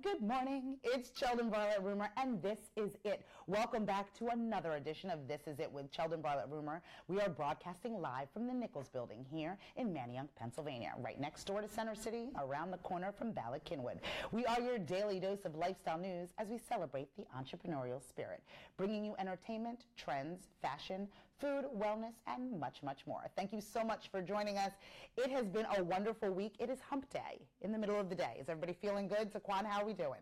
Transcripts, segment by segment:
Good morning. It's Sheldon Bartlett Rumor, and this is it. Welcome back to another edition of This Is It with Sheldon Bartlett Rumor. We are broadcasting live from the Nichols Building here in Manayunk, Pennsylvania, right next door to Center City, around the corner from Ballard Kinwood. We are your daily dose of lifestyle news as we celebrate the entrepreneurial spirit, bringing you entertainment, trends, fashion, food, wellness, and much, much more. Thank you so much for joining us. It has been a wonderful week. It is hump day in the middle of the day. Is everybody feeling good? Taquan, how are we doing?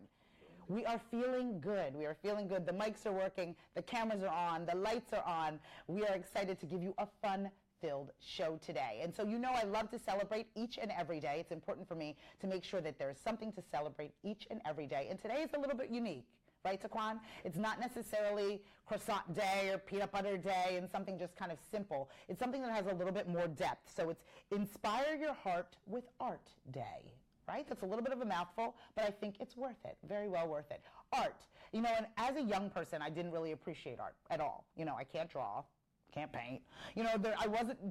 We are feeling good. We are feeling good. The mics are working. The cameras are on. The lights are on. We are excited to give you a fun-filled show today. And so you know I love to celebrate each and every day. It's important for me to make sure that there's something to celebrate each and every day. And today is a little bit unique. Right, Taquan? It's not necessarily croissant day or peanut butter day and something just kind of simple. It's something that has a little bit more depth. So it's Inspire Your Heart with Art Day. Right? That's a little bit of a mouthful, but I think it's worth it. Very well worth it. Art. You know, and as a young person, I didn't really appreciate art at all. You know, I can't draw. Can't paint. You know,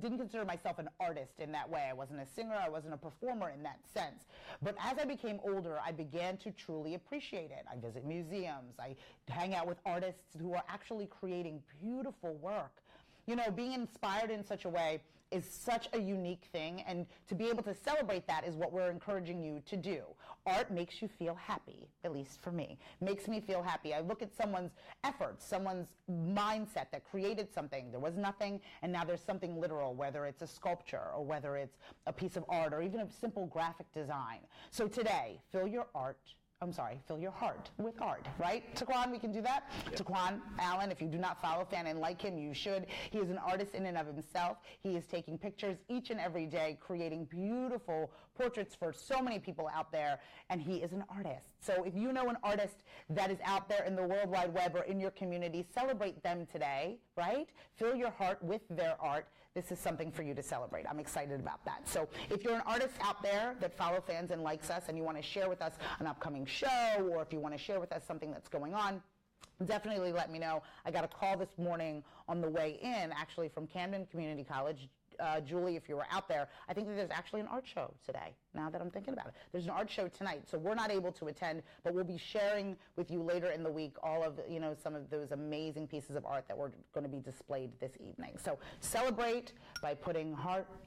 didn't consider myself an artist in that way. I wasn't a singer, I wasn't a performer in that sense. But as I became older, I began to truly appreciate it. I visit museums, I hang out with artists who are actually creating beautiful work. You know, being inspired in such a way is such a unique thing, and to be able to celebrate that is what we're encouraging you to do. Art makes you feel happy, at least for me. Makes me feel happy. I look at someone's efforts, someone's mindset that created something. There was nothing, and now there's something literal, whether it's a sculpture or whether it's a piece of art or even a simple graphic design. So today, fill your heart with art, right? Taquan, we can do that? Yep. Taquan Allen, if you do not follow Fan and like him, you should. He is an artist in and of himself. He is taking pictures each and every day, creating beautiful portraits for so many people out there, and he is an artist. So if you know an artist that is out there in the World Wide Web or in your community, celebrate them today, right? Fill your heart with their art. This is something for you to celebrate. I'm excited about that. So if you're an artist out there that follow Fans and likes us and you want to share with us an upcoming show, or if you want to share with us something that's going on, definitely let me know. I got a call this morning on the way in, actually from Camden Community College. Julie, if you were out there, I think that there's actually an art show today, now that I'm thinking about it. There's an art show tonight, so we're not able to attend, but we'll be sharing with you later in the week all of, you know, some of those amazing pieces of art that were going to be displayed this evening. So celebrate by putting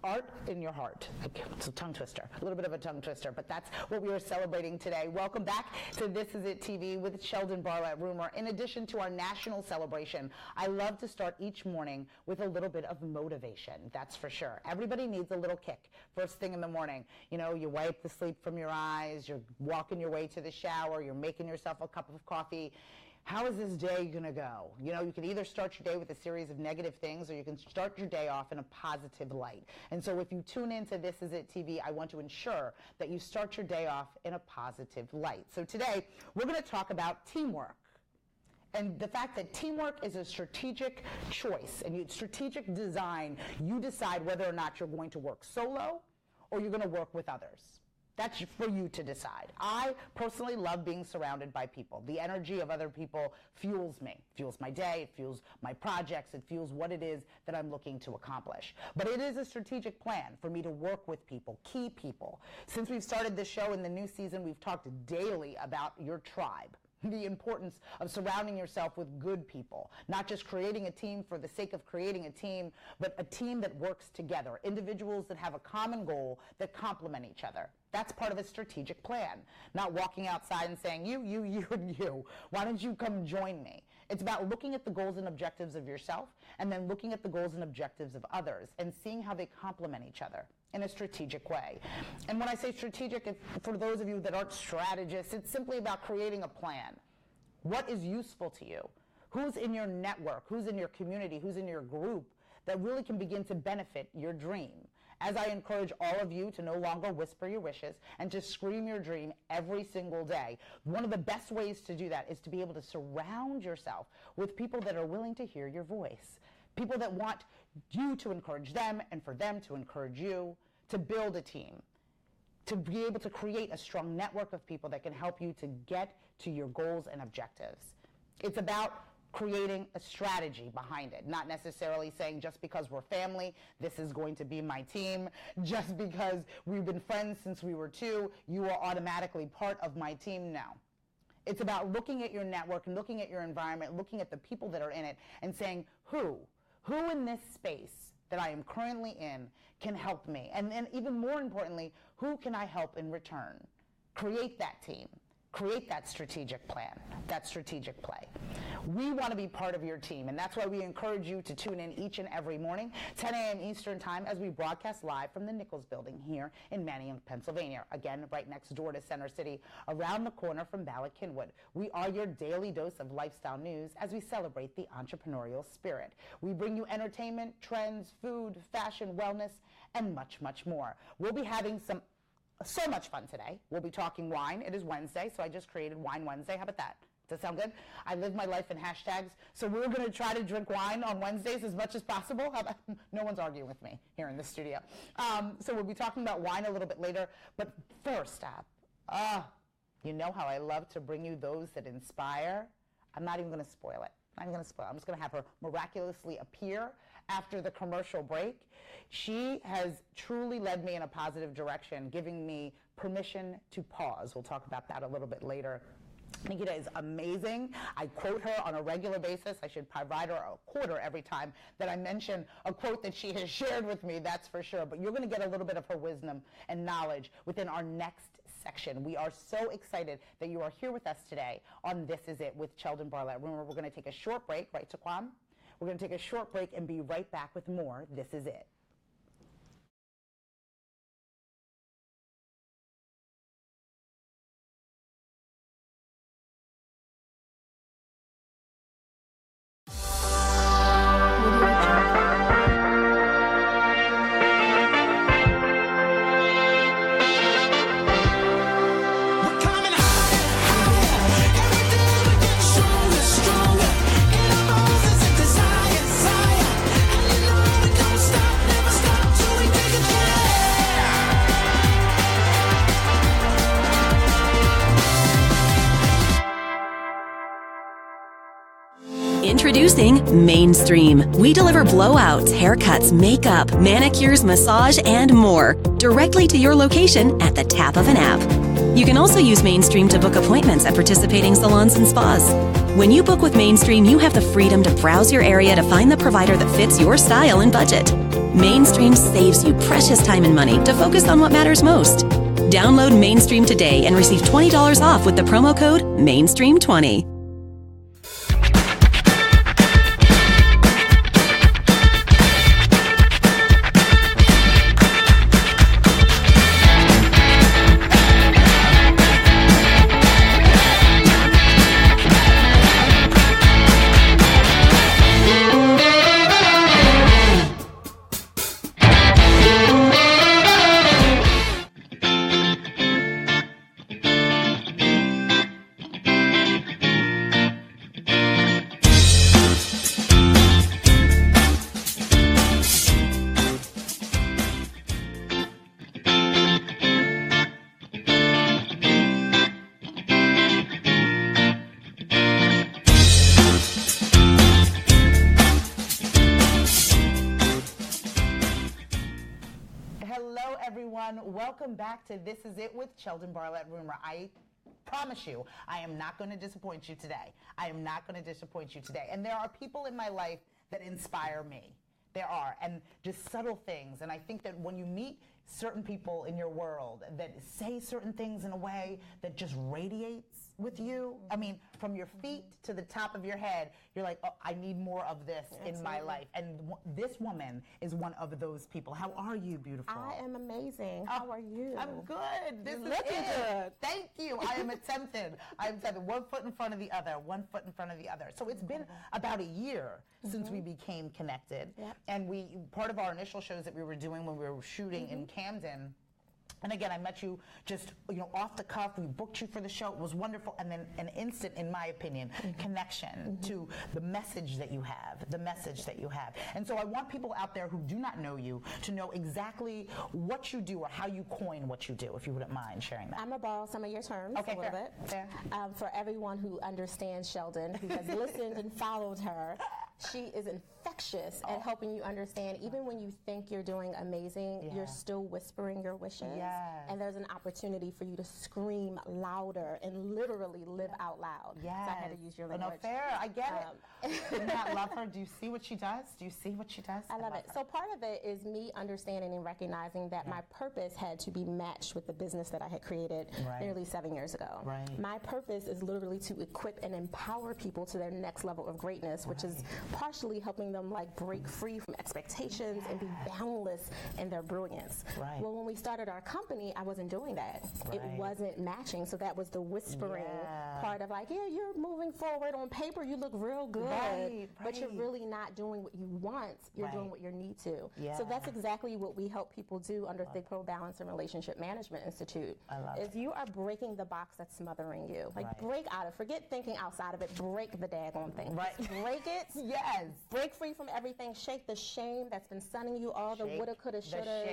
art in your heart. Okay, it's a tongue twister, a little bit of a tongue twister, but that's what we are celebrating today. Welcome back to This Is It TV with Sheldon Bartlett Rumor. In addition to our national celebration, I love to start each morning with a little bit of motivation. That's for sure. Everybody needs a little kick first thing in the morning. You know, you wipe the sleep from your eyes, you're walking your way to the shower, you're making yourself a cup of coffee. How is this day going to go? You know, you can either start your day with a series of negative things or you can start your day off in a positive light. And so if you tune into This Is It TV, I want to ensure that you start your day off in a positive light. So today, we're going to talk about teamwork. And the fact that teamwork is a strategic choice and strategic design, you decide whether or not you're going to work solo or you're going to work with others. That's for you to decide. I personally love being surrounded by people. The energy of other people fuels me, fuels my day, it fuels my projects, it fuels what it is that I'm looking to accomplish. But it is a strategic plan for me to work with people, key people. Since we've started this show in the new season, we've talked daily about your tribe. The importance of surrounding yourself with good people, not just creating a team for the sake of creating a team, but a team that works together, individuals that have a common goal that complement each other. That's part of a strategic plan, not walking outside and saying, you, and you. Why don't you come join me? It's about looking at the goals and objectives of yourself and then looking at the goals and objectives of others and seeing how they complement each other in a strategic way. And when I say strategic, for those of you that aren't strategists, it's simply about creating a plan. What is useful to you? Who's in your network? Who's in your community? Who's in your group that really can begin to benefit your dream? As I encourage all of you to no longer whisper your wishes and to scream your dream every single day, one of the best ways to do that is to be able to surround yourself with people that are willing to hear your voice. People that want you to encourage them and for them to encourage you, to build a team, to be able to create a strong network of people that can help you to get to your goals and objectives. It's about creating a strategy behind it, not necessarily saying just because we're family, this is going to be my team. Just because we've been friends since we were 2, you are automatically part of my team. No. It's about looking at your network and looking at your environment, looking at the people that are in it and saying, who in this space that I am currently in can help me? And then even more importantly, who can I help in return? Create that team. Create that strategic plan, that strategic play. We want to be part of your team, and that's why we encourage you to tune in each and every morning, 10 a.m. Eastern Time, as we broadcast live from the Nichols Building here in Manayunk, Pennsylvania. Again, right next door to Center City, around the corner from Ballard Kinwood. We are your daily dose of lifestyle news as we celebrate the entrepreneurial spirit. We bring you entertainment, trends, food, fashion, wellness, and much, much more. We'll be having so much fun today. We'll be talking wine. It is Wednesday, so I just created Wine Wednesday. How about that? Does that sound good? I live my life in hashtags, so we're going to try to drink wine on Wednesdays as much as possible. How about, no one's arguing with me here in the studio. So we'll be talking about wine a little bit later, but first up, you know how I love to bring you those that inspire. I'm not even going to spoil it. I'm just going to have her miraculously appear after the commercial break. She has truly led me in a positive direction, giving me permission to pause. We'll talk about that a little bit later. Naketa is amazing. I quote her on a regular basis. I should provide her a quarter every time that I mention a quote that she has shared with me, that's for sure. But you're going to get a little bit of her wisdom and knowledge within our next section. We are so excited that you are here with us today on This Is It with Sheldon Barlett. Remember, we're going to take a short break, right, Taquan? We're going to take a short break and be right back with more This Is It. Introducing Mainstream. We deliver blowouts, haircuts, makeup, manicures, massage, and more directly to your location at the tap of an app. You can also use Mainstream to book appointments at participating salons and spas. When you book with Mainstream, you have the freedom to browse your area to find the provider that fits your style and budget. Mainstream saves you precious time and money to focus on what matters most. Download Mainstream today and receive $20 off with the promo code MAINSTREAM20. Welcome back to This Is It with Sheldon Barlett Rumor. I promise you, I am not going to disappoint you today. I am not going to disappoint you today. And there are people in my life that inspire me. There are, and just subtle things. And I think that when you meet certain people in your world that say certain things in a way that just radiates with you, I mean, from your feet to the top of your head, you're like, oh, I need more of this in my life. And this woman is one of those people. How are you, beautiful? I am amazing. How are you? I'm good. This is looking good. Thank you. I am attempted. One foot in front of the other, one foot in front of the other. So it's been about a year since we became connected. Yep. And part of our initial shows that we were doing when we were shooting in Camden, and again, I met you just, off the cuff. We booked you for the show. It was wonderful. And then an instant, in my opinion, connection to the message that you have, And so I want people out there who do not know you to know exactly what you do or how you coin what you do, if you wouldn't mind sharing that. I'm going to borrow some of your terms a little bit. Fair. For everyone who understands Sheldon, who has listened and followed her, she is infectious at helping you understand, even when you think you're doing amazing, you're still whispering your wishes. And there's an opportunity for you to scream louder and literally live out loud. So I had to use your language. No, fair. I get it. Didn't I love her? Do you see what she does? Do you see what she does? I love it. Her. So part of it is me understanding and recognizing that my purpose had to be matched with the business that I had created nearly 7 years ago. My purpose is literally to equip and empower people to their next level of greatness, which is partially helping them like break free from expectations and be boundless in their brilliance. Well, when we started our company, I wasn't doing that. It wasn't matching. So that was the whispering part of like, yeah, you're moving forward on paper, you look real good, but you're really not doing what you want. You're doing what you need to. So that's exactly what we help people do under Thigpen Balance and Relationship Management Institute. Is you are breaking the box that's smothering you. Like break out of, forget thinking outside of it, break the daggone thing. Break it. Break free from everything. Shake the shame that's been sunning you, all the woulda, coulda, shoulda.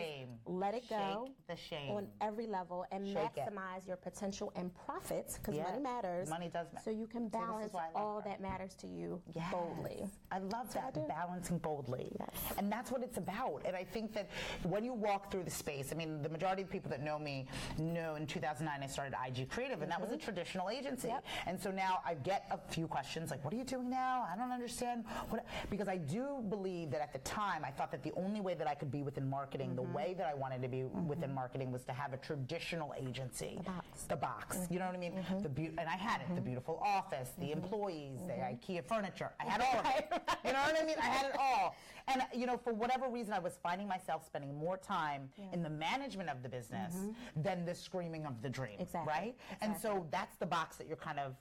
Let it go. The shame. On every level and maximize your potential and profits, because money matters. Money does matter. So you can balance all that matters to you boldly. I love that, balancing boldly. And that's what it's about. And I think that when you walk through the space, I mean, the majority of people that know me know in 2009 I started IG Creative, and that was a traditional agency. And so now I get a few questions like, what are you doing now? I don't understand. Because I do believe that at the time, I thought that the only way that I could be within marketing, the way that I wanted to be within marketing was to have a traditional agency. The box. You know what I mean? And I had it. The beautiful office, the employees, the IKEA furniture. I had all of it. You know what I mean? I had it all. And, you know, for whatever reason, I was finding myself spending more time in the management of the business than the screaming of the dream. Right? And so that's the box that you're kind of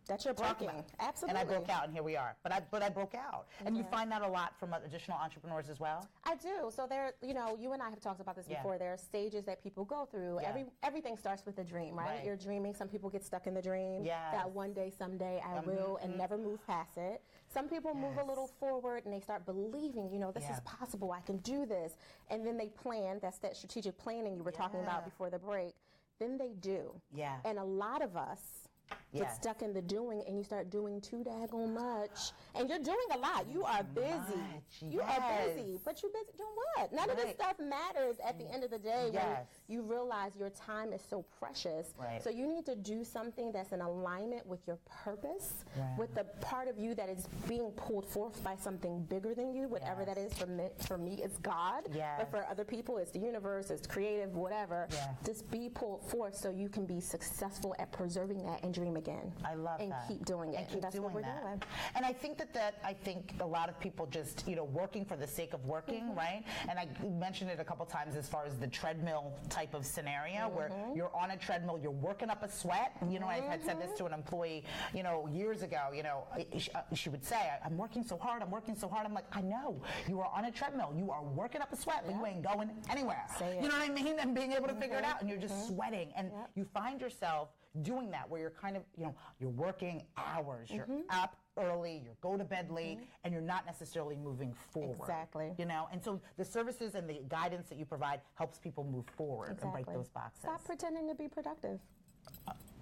that you're breaking. Absolutely. And I broke out, and here we are. But I broke out. And you find that a lot from additional entrepreneurs as well? I do. So there, you know, you and I have talked about this before. There are stages that people go through. Everything starts with a dream, right? You're dreaming. Some people get stuck in the dream. That one day, someday I will, and never move past it. Some people move a little forward and they start believing, you know, this is possible. I can do this. And then they plan. That's that strategic planning you were talking about before the break. Then they do. And a lot of us get stuck in the doing, and you start doing too daggone much. And you're doing a lot. You are busy. You are busy. But you're busy doing what? None of this stuff matters at the end of the day when you realize your time is so precious. So you need to do something that's in alignment with your purpose, with the part of you that is being pulled forth by something bigger than you, whatever that is. For me, it's God. But for other people, it's the universe, it's creative, whatever. Just be pulled forth so you can be successful at preserving that and dream again. I love and that. Keep doing it. And that's what we're doing. And I think I think a lot of people just, you know, working for the sake of working, right? And I mentioned it a couple times as far as the treadmill type of scenario where you're on a treadmill, you're working up a sweat. You know, I had said this to an employee, you know, years ago, you know, she would say, I'm working so hard, I'm working so hard. I'm like, I know, you are on a treadmill, you are working up a sweat, but you ain't going anywhere. You know what I mean? And being able to figure it out, and you're just sweating. And you find yourself doing that where you're kind of, you know, you're working hours, you're up early, you go to bed late, and you're not necessarily moving forward. You know, and so the services and the guidance that you provide helps people move forward and break those boxes. Stop pretending to be productive.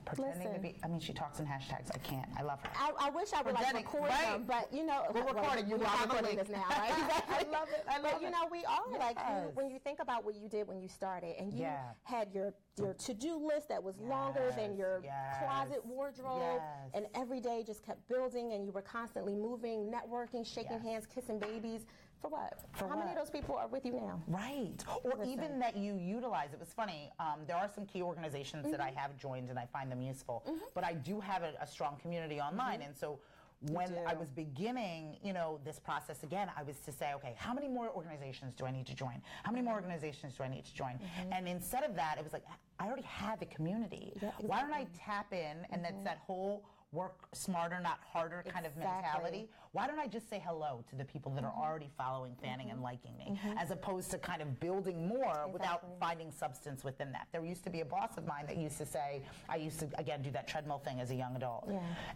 Pretending to be, I mean, she talks in hashtags. I can't. I love her. I wish I would like record them, but you know, we're recording. You are recording this now, right? I love it. I love but you know, we are like when you think about what you did when you started, and you had your to-do list that was longer than your closet wardrobe, and every day just kept building, and you were constantly moving, networking, shaking hands, kissing babies. For what? How many of those people are with you now? Right. Or even that you utilize. It was funny. There are some key organizations that I have joined and I find them useful. But I do have a strong community online. And so when I was beginning, you know, this process again, I was to say, okay, how many more organizations do I need to join? How many more organizations do I need to join? And instead of that, it was like, I already have a community. Why don't I tap in? And that's that whole work smarter, not harder kind of mentality. Why don't I just say hello to the people that are already following, fanning, and liking me, as opposed to kind of building more without finding substance within that? There used to be a boss of mine that used to say, I used to, again, do that treadmill thing as a young adult.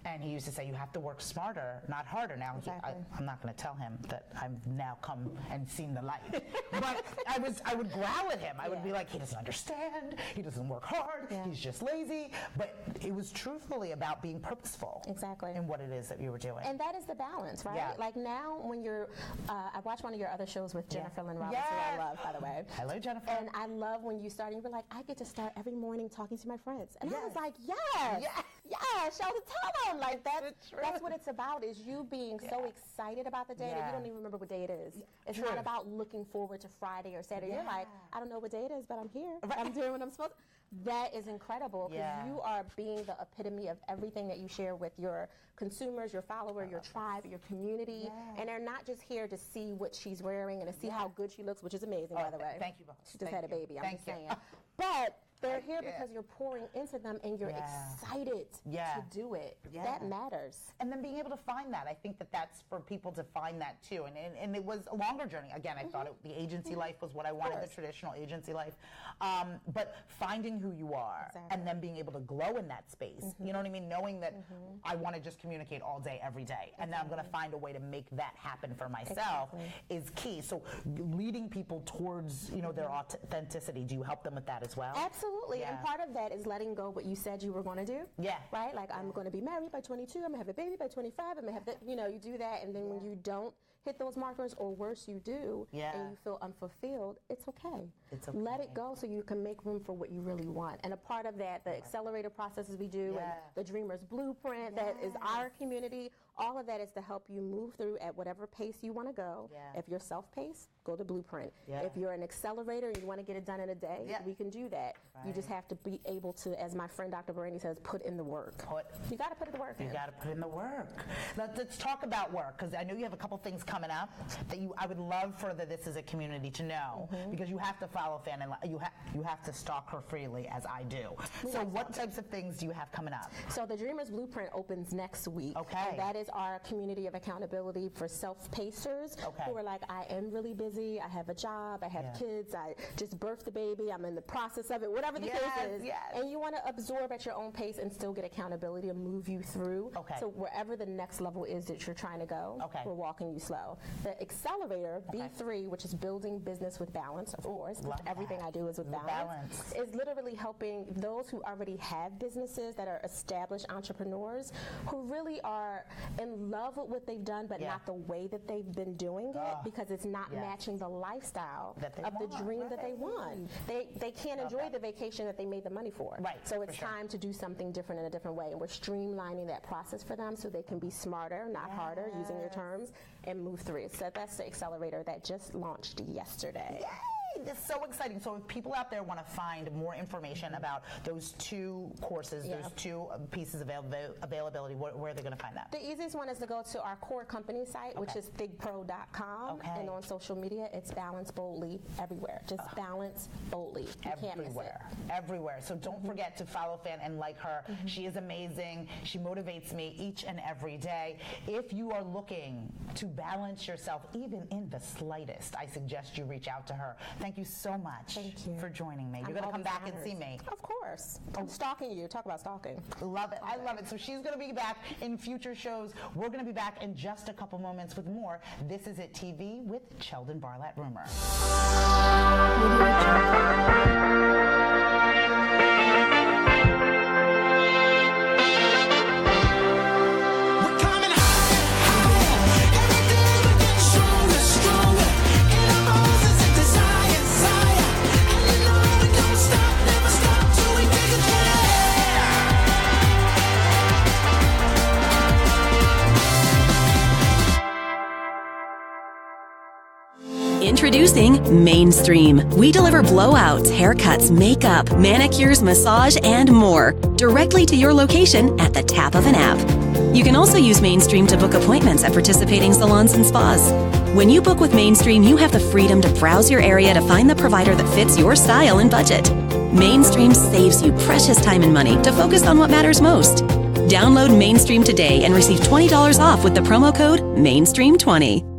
And he used to say, you have to work smarter, not harder. Now, I'm not going to tell him that I've now come and seen the light. But I would growl at him. I would be like, he doesn't understand. He doesn't work hard. He's just lazy. But it was truthfully about being purposeful in what it is that you were doing. And that is the balance. balance, right? Yeah. Like now when you're, I watched one of your other shows with Jennifer Lynn Roberts, who I love, by the way. Hello, Jennifer. And I love when you start and you were like, I get to start every morning talking to my friends. And I was like, yes, Sheldon, tell them. Like that's what it's about, is you being so excited about the day that you don't even remember what day it is. It's not about looking forward to Friday or Saturday. You're like, I don't know what day it is, but I'm here. I'm doing what I'm supposed to. That is incredible, because you are being the epitome of everything that you share with your consumers, your follower, your tribe, your community. And they're not just here to see what she's wearing and to see how good she looks, which is amazing, by the way. Thank you both. She just had a baby, I'm just saying. But they're here because you're pouring into them and you're excited to do it. That matters. And then being able to find that. I think that's for people to find that too. And it was a longer journey. Again, I thought the agency life was what I wanted, the traditional agency life. But finding who you are and then being able to glow in that space. You know what I mean? Knowing that I want to just communicate all day, every day. And then I'm going to find a way to make that happen for myself is key. So leading people towards, their authenticity. Do you help them with that as well? Absolutely. And part of that is letting go what you said you were going to do. Right? Like, I'm going to be married by 22. I'm going to have a baby by 25. I'm going to have that, you do that. And then when you don't hit those markers, or worse, you do, and you feel unfulfilled, it's okay. Let it go so you can make room for what you really want. And a part of that, the accelerator processes we do, and the Dreamer's Blueprint, that is our community. All of that is to help you move through at whatever pace you want to go. If you're self-paced, go to Blueprint. If you're an accelerator and you want to get it done in a day, we can do that. You just have to be able to, as my friend Dr. Brandy says, put in the work. You got to put in the work. You got to put in the work. Let's talk about work, because I know you have a couple things coming up that I would love for This Is It community to know, because you have to follow Fan and you have to stalk her freely, as I do. So what types of things do you have coming up? So the Dreamer's Blueprint opens next week. And that is our community of accountability for self-pacers who are like, I am really busy, I have a job, I have kids, I just birthed a baby, I'm in the process of it, whatever the case is. And you want to absorb at your own pace and still get accountability to move you through. So wherever the next level is that you're trying to go, we're walking you slow. The accelerator, B3, which is building business with balance, of course, everything I do is with balance, is literally helping those who already have businesses, that are established entrepreneurs, who really are in love with what they've done, but not the way that they've been doing it, because it's not matching the lifestyle of the dream that they want. They can't enjoy the vacation that they made the money for. So it's time to do something different in a different way, and we're streamlining that process for them so they can be smarter, not harder, using your terms, and move through it. So that's the accelerator that just launched yesterday. Yay! This is so exciting. So if people out there want to find more information about those two courses, those two pieces of availability, where are they going to find that? The easiest one is to go to our core company site, which is thigpro.com, and on social media, it's Balance Boldly everywhere. Just Balance Boldly. You can't miss it. Everywhere. So don't forget to follow Fan and like her. She is amazing. She motivates me each and every day. If you are looking to balance yourself, even in the slightest, I suggest you reach out to her. Thank you so much for joining me. You're going to come back and see me. Of course. I'm stalking you. Talk about stalking. Love it. I love it. So she's going to be back in future shows. We're going to be back in just a couple moments with more This Is It TV with Sheldon Bartlett Rumor. Introducing Mainstream. We deliver blowouts, haircuts, makeup, manicures, massage, and more directly to your location at the tap of an app. You can also use Mainstream to book appointments at participating salons and spas. When you book with Mainstream, you have the freedom to browse your area to find the provider that fits your style and budget. Mainstream saves you precious time and money to focus on what matters most. Download Mainstream today and receive $20 off with the promo code MAINSTREAM20.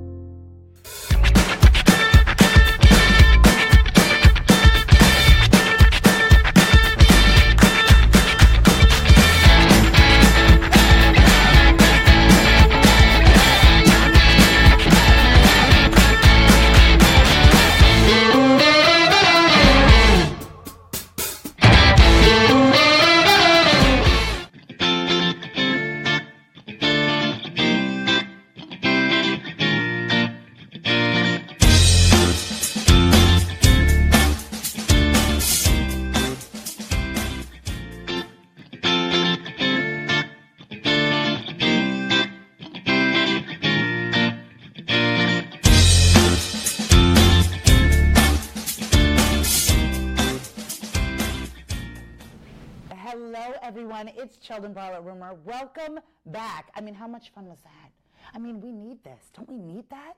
Hello, everyone. It's Sheldon Bartlett Rumor. Welcome back. I mean, how much fun was that? I mean, we need this. Don't we need that?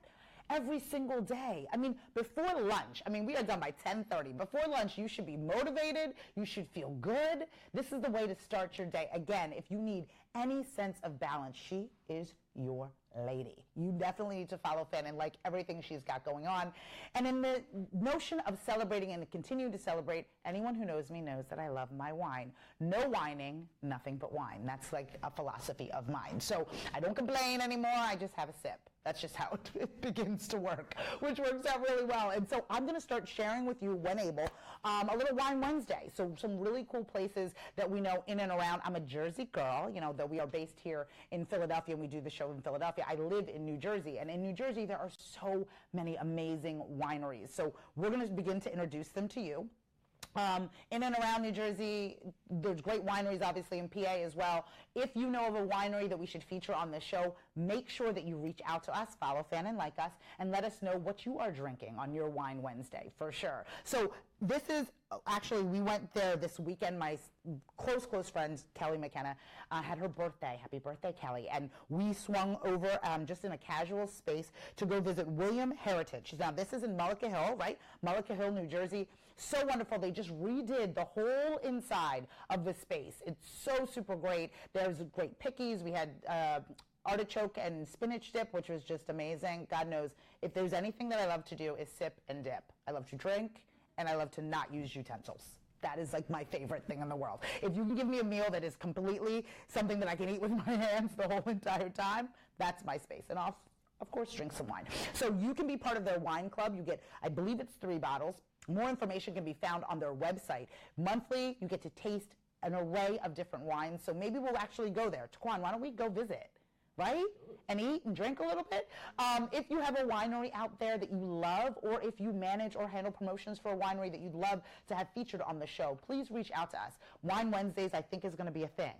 Every single day. I mean, before lunch, we are done by 10:30. Before lunch, you should be motivated. You should feel good. This is the way to start your day. Again, if you need any sense of balance, she is your lady. You definitely need to follow Finn and like everything she's got going on. And in the notion of celebrating and to continue to celebrate, anyone who knows me knows that I love my wine. No whining, nothing but wine. That's like a philosophy of mine. So I don't complain anymore. I just have a sip. That's just how it begins to work, which works out really well. And so I'm going to start sharing with you, when able, a little Wine Wednesday. So some really cool places that we know in and around. I'm a Jersey girl, that we are based here in Philadelphia, and we do the show in Philadelphia. I live in New Jersey, and in New Jersey, there are so many amazing wineries. So we're going to begin to introduce them to you. In and around New Jersey, there's great wineries, obviously, in PA as well. If you know of a winery that we should feature on this show, make sure that you reach out to us, follow, fan, and like us, and let us know what you are drinking on your Wine Wednesday, for sure. So this is, actually, we went there this weekend. My close friend, Kelly McKenna, had her birthday. Happy birthday, Kelly. And we swung over just in a casual space to go visit William Heritage. Now, this is in Mullica Hill, right? Mullica Hill, New Jersey. So wonderful. They just redid the whole inside of the space. It's so super great. There's great pickies. We had artichoke and spinach dip, which was just amazing. God knows, if there's anything that I love to do is sip and dip. I love to drink, and I love to not use utensils. That is like my favorite thing in the world. If you can give me a meal that is completely something that I can eat with my hands the whole entire time, that's my space. And I'll, of course, drink some wine. So you can be part of their wine club. You get, I believe it's 3 bottles. More information can be found on their website. Monthly, you get to taste an array of different wines. So maybe we'll actually go there. Taquan, why don't we go visit, right? And eat and drink a little bit. If you have a winery out there that you love, or if you manage or handle promotions for a winery that you'd love to have featured on the show, please reach out to us. Wine Wednesdays, I think, is going to be a thing.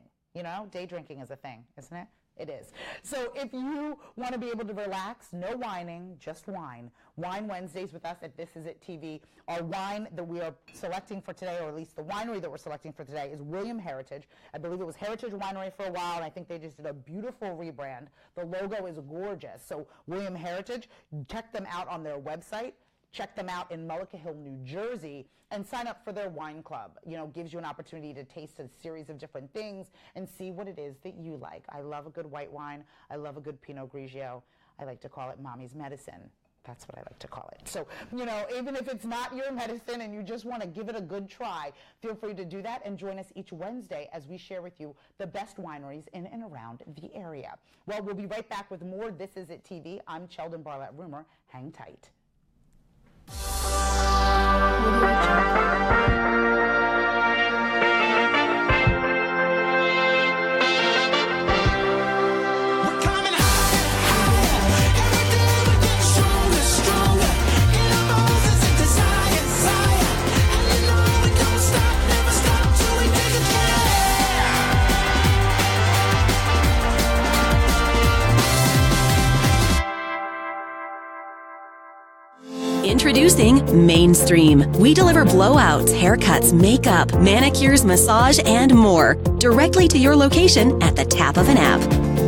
Day drinking is a thing, isn't it? It is. So if you want to be able to relax, no whining, just wine. Wine Wednesdays with us at This Is It TV. Our wine that we are selecting for today, or at least the winery that we're selecting for today, is William Heritage. I believe it was Heritage Winery for a while, and I think they just did a beautiful rebrand. The logo is gorgeous. So William Heritage, check them out on their website. Check them out in Mullica Hill, New Jersey, and sign up for their wine club. Gives you an opportunity to taste a series of different things and see what it is that you like. I love a good white wine. I love a good Pinot Grigio. I like to call it mommy's medicine. That's what I like to call it. So, even if it's not your medicine and you just want to give it a good try, feel free to do that and join us each Wednesday as we share with you the best wineries in and around the area. Well, we'll be right back with more This Is It TV. I'm Sheldon Bartlett Rumor. Hang tight. Introducing Mainstream. We deliver blowouts, haircuts, makeup, manicures, massage, and more directly to your location at the tap of an app.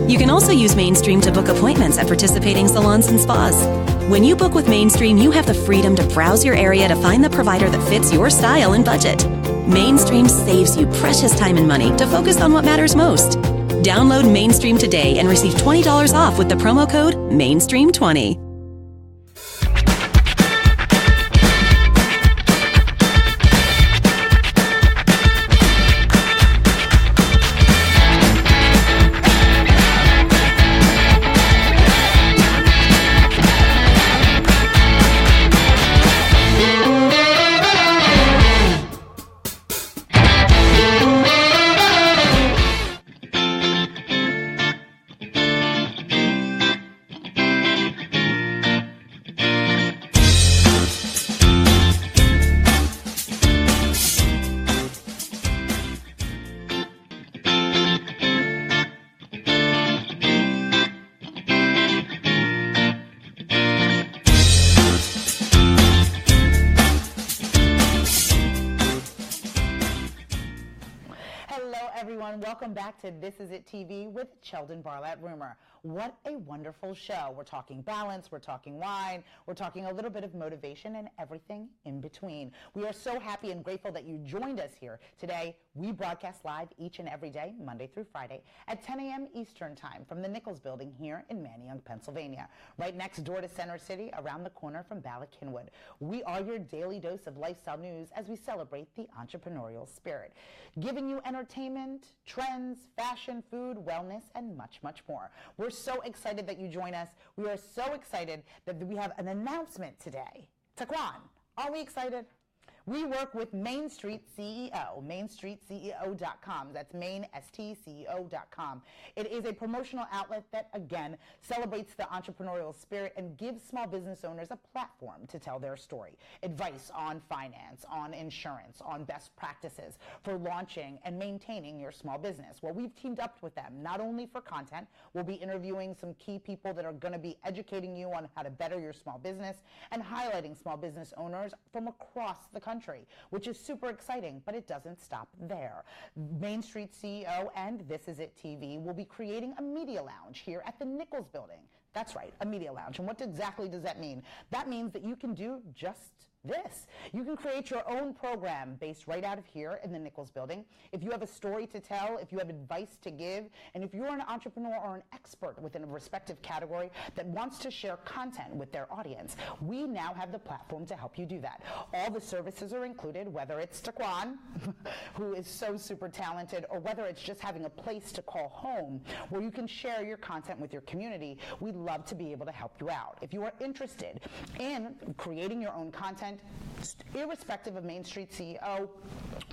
You can also use Mainstream to book appointments at participating salons and spas. When you book with Mainstream, you have the freedom to browse your area to find the provider that fits your style and budget. Mainstream saves you precious time and money to focus on what matters most. Download Mainstream today and receive $20 off with the promo code MAINSTREAM20. everyone. Welcome back to This Is It TV with Sheldon Barlett-Rumer. What a wonderful show. We're talking balance, we're talking wine, we're talking a little bit of motivation and everything in between. We are so happy and grateful that you joined us here today. We broadcast live each and every day, Monday through Friday, at 10 a.m. Eastern Time from the Nichols Building here in Manayunk, Pennsylvania, right next door to Center City, around the corner from Bala-Cynwyd. We are your daily dose of lifestyle news as we celebrate the entrepreneurial spirit, giving you entertainment, trends, fashion, food, wellness, and much, much more. We're so excited that you join us. We are so excited that we have an announcement today. Taquan, are we excited? We work with Main Street CEO, mainstreetceo.com. That's mainstceo.com. It is a promotional outlet that, again, celebrates the entrepreneurial spirit and gives small business owners a platform to tell their story. Advice on finance, on insurance, on best practices for launching and maintaining your small business. Well, we've teamed up with them, not only for content. We'll be interviewing some key people that are going to be educating you on how to better your small business and highlighting small business owners from across the country, which is super exciting, but it doesn't stop there. Main Street CEO and This Is It TV will be creating a media lounge here at the Nichols Building. That's right, a media lounge. And what exactly does that mean? That means that you can do just this. You can create your own program based right out of here in the Nichols Building. If you have a story to tell, if you have advice to give, and if you're an entrepreneur or an expert within a respective category that wants to share content with their audience, we now have the platform to help you do that. All the services are included, whether it's Taquan, who is so super talented, or whether it's just having a place to call home where you can share your content with your community. We'd love to be able to help you out. If you are interested in creating your own content, irrespective of Main Street CEO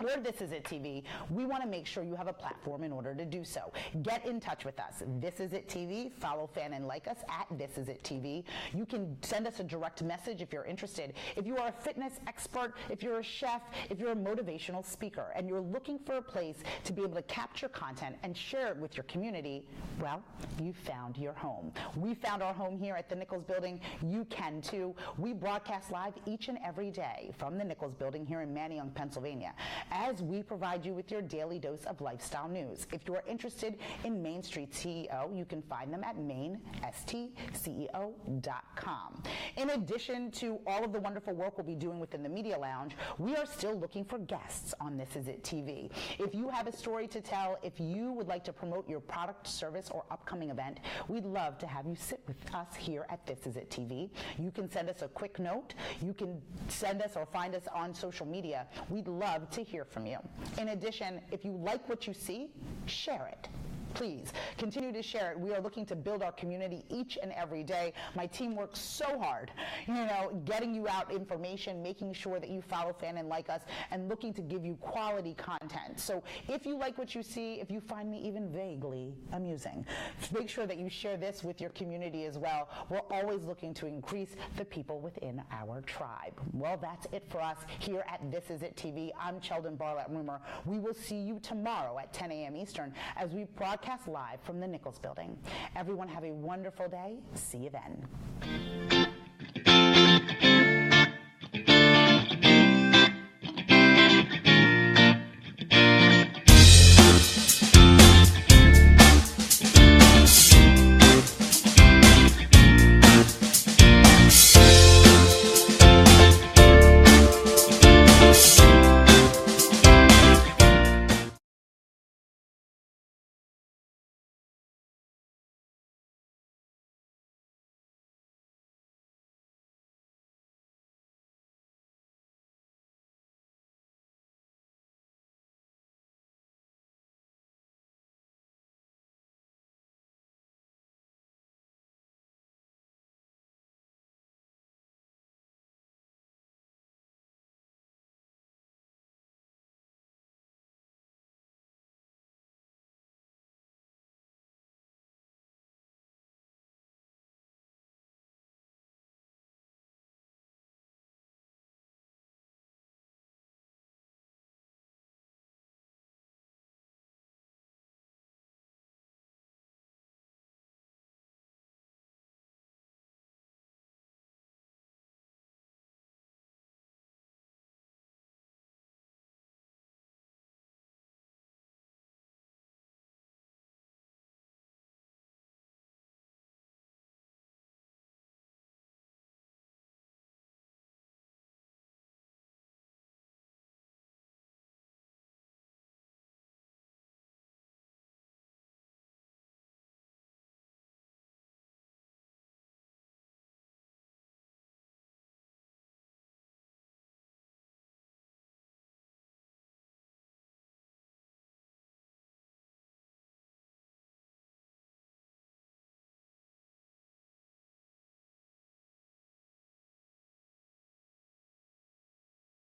or This Is It TV, we want to make sure you have a platform in order to do so. Get in touch with us. This Is It TV. Follow, fan, and like us at This Is It TV. You can send us a direct message if you're interested. If you are a fitness expert, if you're a chef, if you're a motivational speaker, and you're looking for a place to be able to capture content and share it with your community, well, you found your home. We found our home here at the Nichols Building. You can too. We broadcast live each and every day from the Nichols Building here in Manayunk, Pennsylvania, as we provide you with your daily dose of lifestyle news. If you are interested in Main Street CEO, you can find them at mainstceo.com. In addition to all of the wonderful work we'll be doing within the Media Lounge, we are still looking for guests on This Is It TV. If you have a story to tell, if you would like to promote your product, service, or upcoming event, we'd love to have you sit with us here at This Is It TV. You can send us a quick note. You can send us or find us on social media. We'd love to hear from you. In addition, if you like what you see, share it. Please continue to share it. We are looking to build our community each and every day. My team works so hard, getting you out information, making sure that you follow, fan, and like us, and looking to give you quality content. So if you like what you see, if you find me even vaguely amusing, make sure that you share this with your community as well. We're always looking to increase the people within our tribe. Well, that's it for us here at This Is It TV. I'm Sheldon Barlett-Rumer. We will see you tomorrow at 10 a.m. Eastern as we broadcast live from the Nichols Building. Everyone have a wonderful day. See you then.